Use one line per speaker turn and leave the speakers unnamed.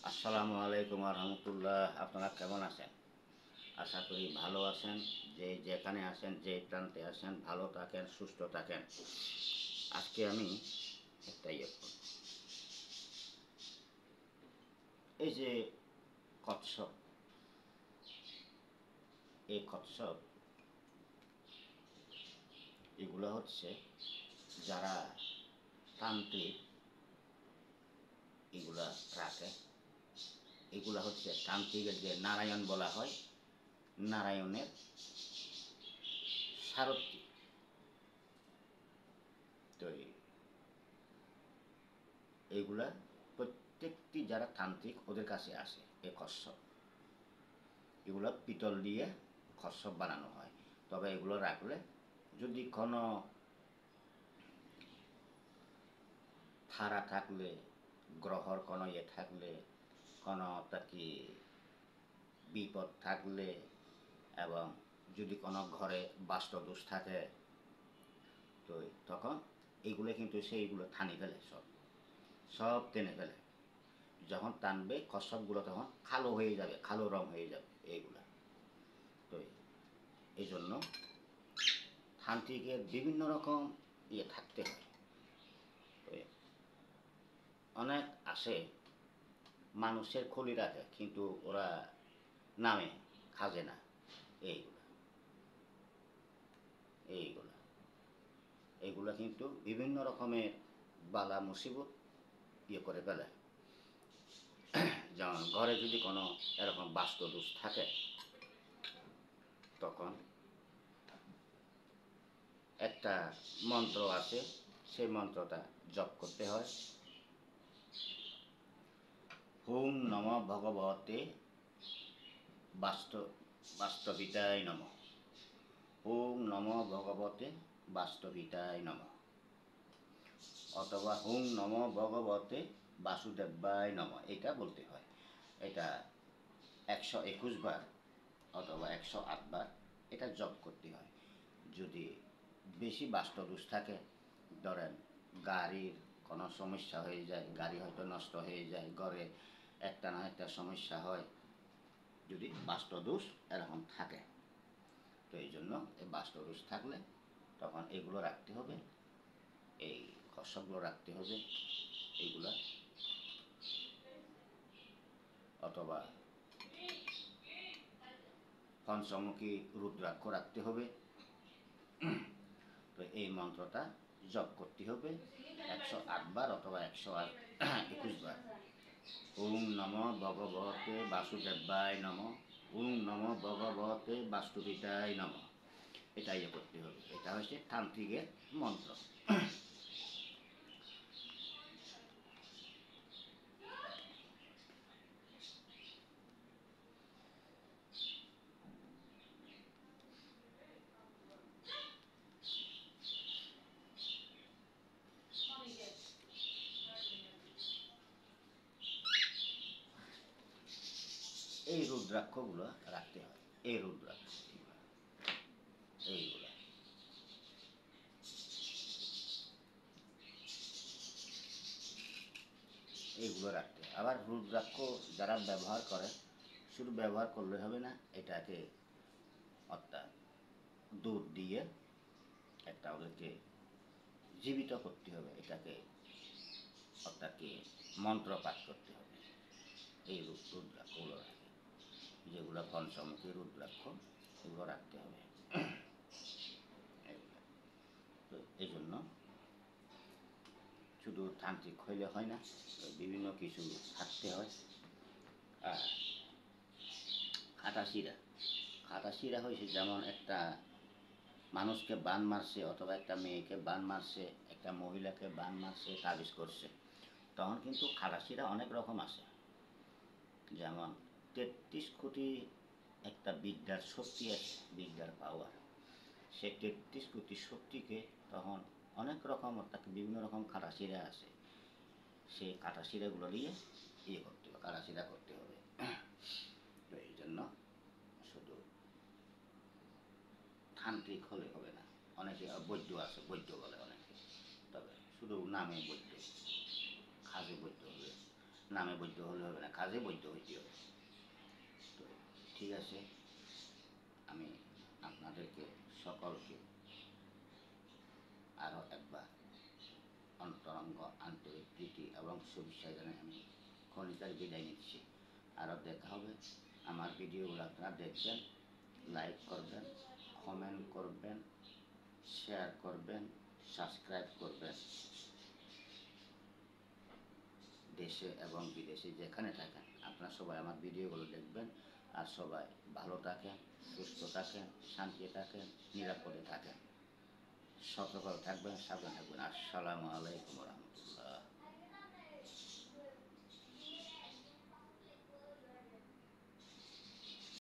আসসালামু আলাইকুম রহমতুল্লাহ। আপনারা কেমন আছেন? আশা করি ভালো আছেন। যে যেখানে আছেন, যে প্রান্তে আছেন, ভালো থাকেন, সুস্থ থাকেন। আজকে আমি একটা এই যে কচ্ছপ, এই কচ্ছপ এগুলো হচ্ছে যারা তান্ত্রিক এগুলা রাখে। এগুলা হচ্ছে তান্ত্রিকের যে নারায়ণ বলা হয়, নারায়ণের সারথি। তো এইগুলা প্রত্যেকটি যারা তান্ত্রিক ওদের কাছে আসে এই কচ্ছপ। এগুলো পিতল দিয়ে কচ্ছপ বানানো হয়। তবে এগুলো রাখলে যদি কোনো ধারা থাকলে, গ্রহর কোনো থাকলে, কোনো তাকে বিপদ থাকলে, এবং যদি কোনো ঘরে বাস্তুদোষ থাকে, তো তখন এইগুলো কিন্তু সেইগুলো থানি ফেলে, সব সব টেনে ফেলে। যখন টানবে কচ্ছপগুলো তখন কালো হয়ে যাবে, কালো রং হয়ে যাবে এইগুলা। তো এই জন্য তান্ত্রিকের বিভিন্ন রকম থাকতে হয়। তো অনেক আসে মানুষের খলি রাখে, কিন্তু ওরা নামে খাজে না। এইগুলা এইগুলা এইগুলা কিন্তু বিভিন্ন রকমের বালা মুসিবত করে ফেলে। যেমন ঘরে যদি কোনো এরকম বাস্তুদোষ থাকে, তখন একটা মন্ত্র আছে, সেই মন্ত্রটা জপ করতে হয়। হুম নম ভগবতে বাস্তবিতায় নম। ওম নম ভগবতে বাস্তবিতায় নম, অথবা হুম নম ভগবতে বাসুদেবায় নম। এটা বলতে হয়। এটা 121 বার অথবা 108 বার এটা জপ করতে হয়। যদি বেশি বাস্তুদোষ থাকে, ধরেন গাড়ির কোনো সমস্যা হয়ে যায়, গাড়ি হয়তো নষ্ট হয়ে যায়, ঘরে একটা না একটা সমস্যা হয় যদি বাস্তুদোষ এরকম থাকে। তো এই জন্য এই বাস্তুদোষ থাকলে তখন এগুলো রাখতে হবে, এই কচ্ছপগুলো রাখতে হবে এইগুলা, অথবা পঞ্চমুখী রুদ্রাক্ষ রাখতে হবে। তো এই মন্ত্রটা জপ করতে হবে 108 বার অথবা 121 বার। ওম নম ভগবতে বাসুদেবায় নম। ওম নম ভগবতে বাস্তুবিতায় নম। এটা করতে হবে। এটা হচ্ছে তান্ত্রিকের মন্ত্র। এই রুদ্রাক্ষগুলো রাখতে হয়। এই রুদ্রাক্ষ এইগুলা এইগুলো রাখতে হয়। আবার রুদ্রাক্ষ যারা ব্যবহার করে, শুধু ব্যবহার করলে হবে না, এটাকে অর্থাৎ দুধ দিয়ে একটা ওদেরকে জীবিত করতে হবে। এটাকে অর্থাৎ কি মন্ত্র পাঠ করতে হবে। এই রুদ্রাক্ষগুলো রাখে, যেগুলো পঞ্চমুখী রুদ্রাক্ষ, এগুলো রাখতে হবে। তো এই জন্য শুধু তান্ত্রিক হইলে হয় না, বিভিন্ন কিছু থাকতে হয়। আর খাটাশিরা, খাটাশিরা হয়েছে যেমন একটা মানুষকে বান মারছে, অথবা একটা মেয়েকে বান মারছে, একটা মহিলাকে বান মারছে, তাবিজ করছে, তখন কিন্তু খাটাশিরা অনেক রকম আছে। যেমন 33 কোটি একটা বিদ্যার শক্তি আছে, বিদ্যার পাওয়ার। সে 33 কোটি শক্তিকে তখন অনেক রকম, তাকে বিভিন্ন রকম কাটাশিরা আছে, সেই কাটাশিরাগুলো নিয়ে করতে হবে, কাটাশিরা করতে হবে। তো এই জন্য শুধু তান্ত্রিক হলে হবে না, অনেকে বৈদ্য আছে, বৈদ্য বলে অনেকে, তবে শুধু নামে বৈদ্য, খাজে বৈদ্য হবে। নামে বৈধ হলে হবে না, কাজে বৈধ হইতে হবে। তো ঠিক আছে, আমি আপনাদেরকে সকলকে আরও একবার অন্তরঙ্গ আন্তরিক প্রীতি এবং শুভেচ্ছা জানাই আমি খনিকার বিদায় নিচ্ছি। আরও দেখা হবে। আমার ভিডিওগুলো আপনারা দেখবেন, লাইক করবেন, কমেন্ট করবেন, শেয়ার করবেন, সাবস্ক্রাইব করবেন। দেশে এবং বিদেশে যেখানে থাকেন আপনারা সবাই আমার ভিডিওগুলো দেখবেন। আর সবাই ভালো থাকেন, সুস্থ থাকেন, শান্তিতে থাকেন, নিরাপদে থাকেন। সতর্ক থাকবেন, সাবধানে থাকবেন। আসসালামু আলাইকুম রহমতুল্লাহ।